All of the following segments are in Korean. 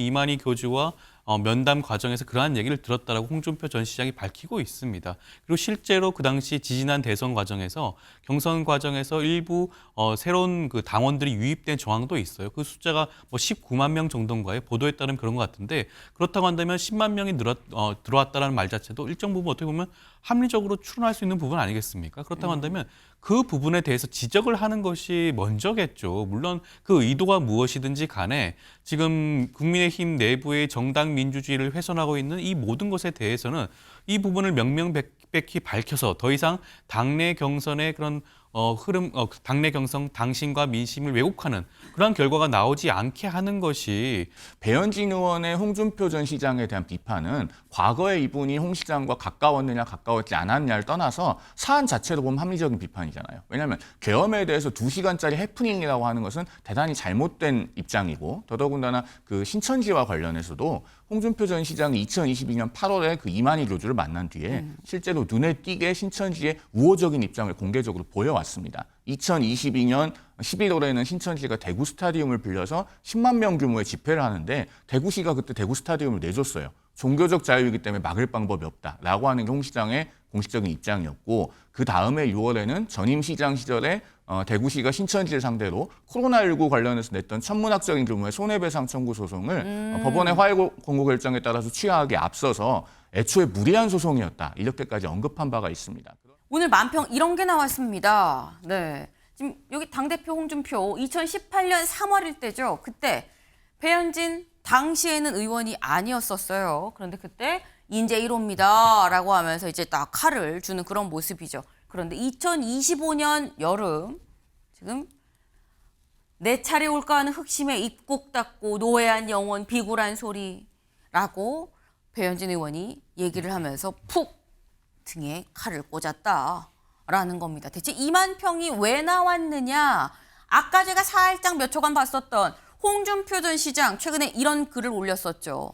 이만희 교주와 면담 과정에서 그러한 얘기를 들었다라고 홍준표 전 시장이 밝히고 있습니다. 그리고 실제로 그 당시 지지난 대선 과정에서 경선 과정에서 일부 새로운 그 당원들이 유입된 정황도 있어요. 그 숫자가 뭐 19만 명 정도인가요? 보도에 따르면 그런 것 같은데 그렇다고 한다면 10만 명이 들어왔다라는 말 자체도 일정 부분 어떻게 보면 합리적으로 추론할 수 있는 부분 아니겠습니까? 그렇다고 한다면 그 부분에 대해서 지적을 하는 것이 먼저겠죠. 물론 그 의도가 무엇이든지 간에 지금 국민의힘 내부의 정당 민주주의를 훼손하고 있는 이 모든 것에 대해서는 이 부분을 명명백백히 밝혀서 더 이상 당내 경선의 그런 당내 경선 당신과 민심을 왜곡하는 그러한 결과가 나오지 않게 하는 것이 배현진 의원의 홍준표 전 시장에 대한 비판은 과거에 이분이 홍 시장과 가까웠느냐 가까웠지 않았냐를 떠나서 사안 자체로 보면 합리적인 비판이잖아요. 왜냐하면 계엄에 대해서 2시간짜리 해프닝이라고 하는 것은 대단히 잘못된 입장이고 더더군다나 그 신천지와 관련해서도 홍준표 전 시장이 2022년 8월에 그 이만희 교주를 만난 뒤에 실제로 눈에 띄게 신천지의 우호적인 입장을 공개적으로 보여왔습니다. 2022년 11월에는 신천지가 대구 스타디움을 빌려서 10만 명 규모의 집회를 하는데 대구시가 그때 대구 스타디움을 내줬어요. 종교적 자유이기 때문에 막을 방법이 없다라고 하는 게 홍 시장의 공식적인 입장이었고 그 다음에 6월에는 전임 시장 시절에 대구시가 신천지를 상대로 코로나19 관련해서 냈던 천문학적인 규모의 손해배상 청구 소송을 법원의 화해 공고 결정에 따라서 취하하기에 앞서서 애초에 무리한 소송이었다. 이렇게까지 언급한 바가 있습니다. 오늘 만평 이런 게 나왔습니다. 네. 지금 여기 당대표 홍준표 2018년 3월일 때죠. 그때 배현진 당시에는 의원이 아니었었어요. 그런데 그때 인재 1호입니다. 라고 하면서 이제 딱 칼을 주는 그런 모습이죠. 그런데 2025년 여름 지금 내 차례 올까 하는 흑심에 입국 닫고 노예한 영혼 비굴한 소리라고 배현진 의원이 얘기를 하면서 푹 등에 칼을 꽂았다라는 겁니다. 대체 2만 평이 왜 나왔느냐? 아까 제가 살짝 몇 초간 봤었던 홍준표 전 시장 최근에 이런 글을 올렸었죠.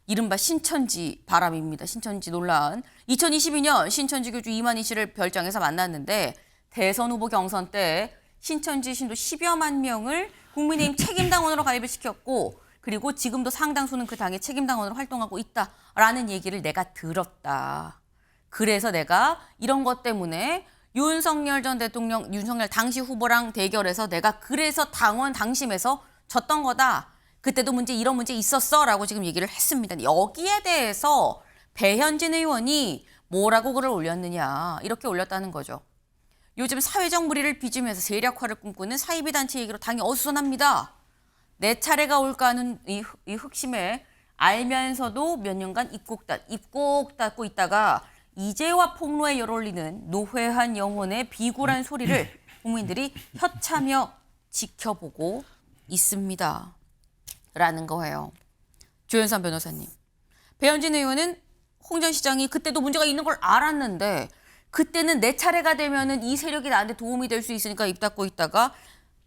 이른바 신천지 바람입니다. 신천지 논란. 2022년 신천지 교주 이만희 씨를 별장에서 만났는데 대선 후보 경선 때 신천지 신도 10여만 명을 국민의힘 책임당원으로 가입을 시켰고 그리고 지금도 상당수는 그 당의 책임당원으로 활동하고 있다라는 얘기를 내가 들었다. 그래서 내가 이런 것 때문에 윤석열 전 대통령, 윤석열 당시 후보랑 대결해서 내가 그래서 당원 당심에서 졌던 거다. 그때도 이런 문제 있었어 라고 지금 얘기를 했습니다. 여기에 대해서 배현진 의원이 뭐라고 글을 올렸느냐 이렇게 올렸다는 거죠. 요즘 사회적 무리를 빚으면서 세력화를 꿈꾸는 사이비 단체 얘기로 당이 어수선합니다. 내 차례가 올까 하는 이 흑심에 알면서도 몇 년간 입국 닫고 있다가 이제와 폭로에 열올리는 노회한 영혼의 비굴한 소리를 국민들이 혀차며 지켜보고 있습니다. 라는 거예요. 조현선 변호사님. 배현진 의원은 홍 전 시장이 그때도 문제가 있는 걸 알았는데 그때는 내 차례가 되면은 이 세력이 나한테 도움이 될 수 있으니까 입 닫고 있다가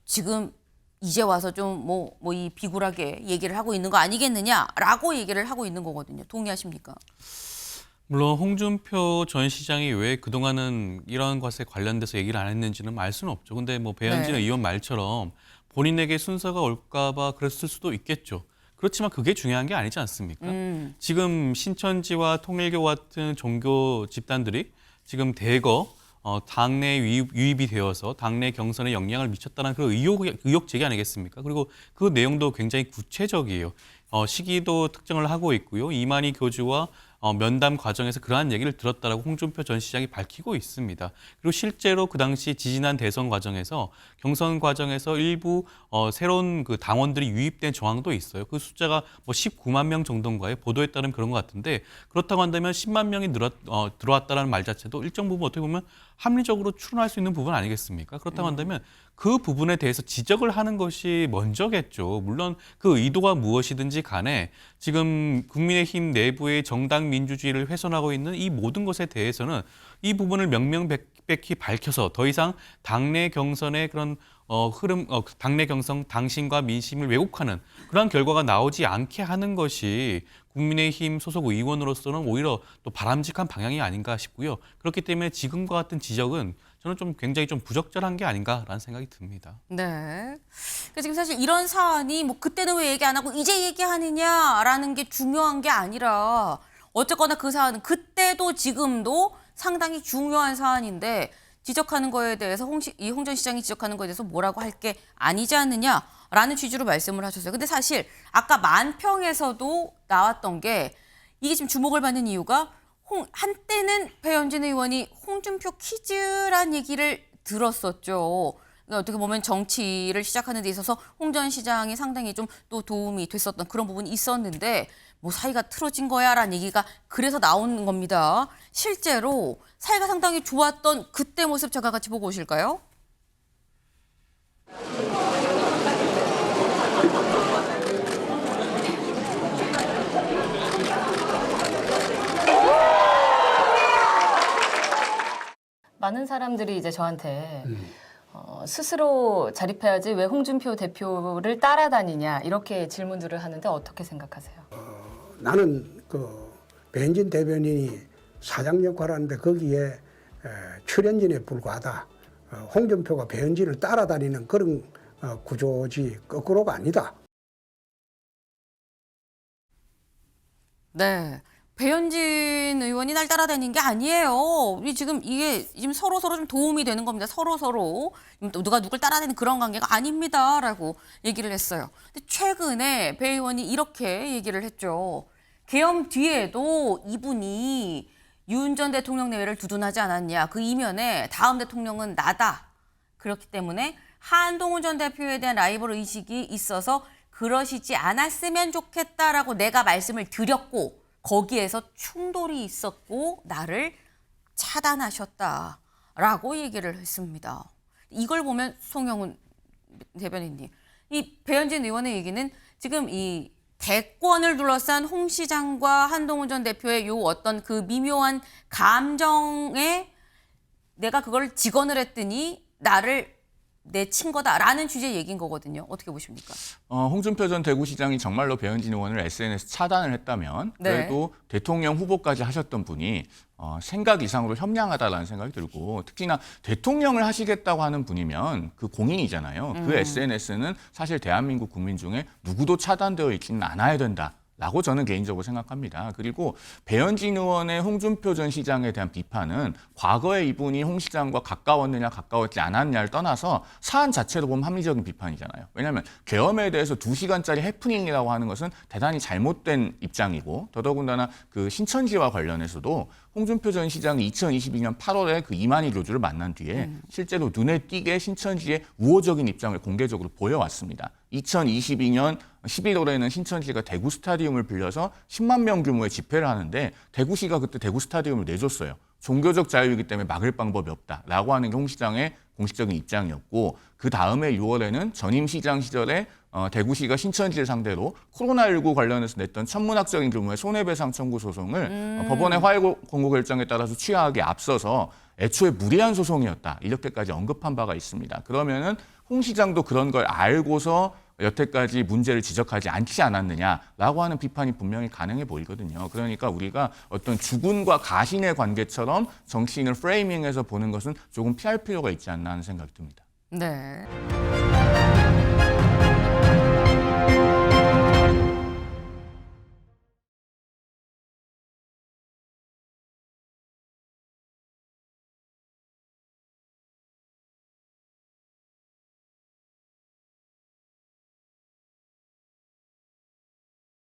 지금 이제 와서 좀 이 비굴하게 얘기를 하고 있는 거 아니겠느냐라고 얘기를 하고 있는 거거든요. 동의하십니까? 물론 홍준표 전 시장이 왜 그동안은 이런 것에 관련돼서 얘기를 안 했는지는 알 수는 없죠. 근데 뭐 배현진 의원 말처럼 본인에게 순서가 올까 봐 그랬을 수도 있겠죠. 그렇지만 그게 중요한 게 아니지 않습니까? 지금 신천지와 통일교 같은 종교 집단들이 지금 대거 당내 유입이 되어서 당내 경선에 영향을 미쳤다는 그런 의혹 제기 아니겠습니까? 그리고 그 내용도 굉장히 구체적이에요. 시기도 특정을 하고 있고요. 이만희 교주와 면담 과정에서 그러한 얘기를 들었다라고 홍준표 전 시장이 밝히고 있습니다. 그리고 실제로 그 당시 지지난 대선 과정에서 경선 과정에서 일부 새로운 그 당원들이 유입된 정황도 있어요. 그 숫자가 뭐 19만 명 정도인가요? 보도에 따르면 그런 것 같은데 그렇다고 한다면 10만 명이 들어왔다라는 말 자체도 일정 부분 어떻게 보면 합리적으로 추론할 수 있는 부분 아니겠습니까? 그렇다고 한다면 그 부분에 대해서 지적을 하는 것이 먼저겠죠. 물론 그 의도가 무엇이든지 간에 지금 국민의힘 내부의 정당 민주주의를 훼손하고 있는 이 모든 것에 대해서는 이 부분을 명명백백히 밝혀서 더 이상 당내 경선의 그런 당내 경선 당신과 민심을 왜곡하는 그러한 결과가 나오지 않게 하는 것이 국민의힘 소속 의원으로서는 오히려 또 바람직한 방향이 아닌가 싶고요. 그렇기 때문에 지금과 같은 지적은 저는 좀 굉장히 좀 부적절한 게 아닌가라는 생각이 듭니다. 네. 그러니까 지금 사실 이런 사안이 뭐 그때는 왜 얘기 안 하고 이제 얘기하느냐라는 게 중요한 게 아니라 어쨌거나 그 사안은 그때도 지금도 상당히 중요한 사안인데 지적하는 거에 대해서 홍 전 시장이 지적하는 거에 대해서 뭐라고 할 게 아니지 않느냐라는 취지로 말씀을 하셨어요. 근데 사실 아까 만평에서도 나왔던 게 이게 지금 주목을 받는 이유가 한때는 배현진 의원이 홍준표 퀴즈란 얘기를 들었었죠. 그러니까 어떻게 보면 정치를 시작하는 데 있어서 홍 전 시장이 상당히 좀 또 도움이 됐었던 그런 부분이 있었는데 뭐 사이가 틀어진 거야라는 얘기가 그래서 나오는 겁니다. 실제로 사이가 상당히 좋았던 그때 모습 잠깐 같이 보고 오실까요? 많은 사람들이 이제 저한테 스스로 자립해야지 왜 홍준표 대표를 따라다니냐 이렇게 질문들을 하는데 어떻게 생각하세요? 나는 그 배현진 대변인이 사장 역할을 하는데 거기에 출연진에 불과하다. 홍준표가 배현진을 따라다니는 그런 구조지 거꾸로가 아니다. 네. 배현진 의원이 날 따라다니는 게 아니에요. 이게 지금 서로 좀 도움이 되는 겁니다. 서로 누가 누굴 따라다니는 그런 관계가 아닙니다라고 얘기를 했어요. 근데 최근에 배 의원이 이렇게 얘기를 했죠. 계엄 뒤에도 이분이 윤 전 대통령 내외를 두둔하지 않았냐. 그 이면에 다음 대통령은 나다. 그렇기 때문에 한동훈 전 대표에 대한 라이벌 의식이 있어서 그러시지 않았으면 좋겠다라고 내가 말씀을 드렸고 거기에서 충돌이 있었고 나를 차단하셨다라고 얘기를 했습니다. 이걸 보면 송영훈 대변인님, 이 배현진 의원의 얘기는 지금 이 대권을 둘러싼 홍 시장과 한동훈 전 대표의 요 어떤 그 미묘한 감정에 내가 그걸 직언을 했더니 나를 내친 거다라는 취지의 얘기인 거거든요. 어떻게 보십니까? 홍준표 전 대구시장이 정말로 배현진 의원을 SNS 차단을 했다면 그래도 대통령 후보까지 하셨던 분이 생각 이상으로 현명하다라는 생각이 들고 특히나 대통령을 하시겠다고 하는 분이면 그 공인이잖아요. 그 SNS는 사실 대한민국 국민 중에 누구도 차단되어 있지는 않아야 된다. 라고 저는 개인적으로 생각합니다. 그리고 배현진 의원의 홍준표 전 시장에 대한 비판은 과거에 이분이 홍 시장과 가까웠느냐 가까웠지 않았냐를 떠나서 사안 자체로 보면 합리적인 비판이잖아요. 왜냐하면 계엄에 대해서 2시간짜리 해프닝이라고 하는 것은 대단히 잘못된 입장이고 더더군다나 그 신천지와 관련해서도 홍준표 전 시장이 2022년 8월에 그 이만희 교주를 만난 뒤에 실제로 눈에 띄게 신천지의 우호적인 입장을 공개적으로 보여왔습니다. 2022년 11월에는 신천지가 대구 스타디움을 빌려서 10만 명 규모의 집회를 하는데 대구시가 그때 대구 스타디움을 내줬어요. 종교적 자유이기 때문에 막을 방법이 없다라고 하는 게 홍 시장의 공식적인 입장이었고 그 다음에 6월에는 전임 시장 시절에 대구시가 신천지를 상대로 코로나19 관련해서 냈던 천문학적인 규모의 손해배상 청구 소송을 법원의 화해 공고 결정에 따라서 취하하기에 앞서서 애초에 무리한 소송이었다. 이렇게까지 언급한 바가 있습니다. 그러면은 홍 시장도 그런 걸 알고서 여태까지 문제를 지적하지 않지 않았느냐라고 하는 비판이 분명히 가능해 보이거든요. 그러니까 우리가 어떤 주군과 가신의 관계처럼 정치인을 프레이밍해서 보는 것은 조금 피할 필요가 있지 않나 하는 생각이 듭니다. 네.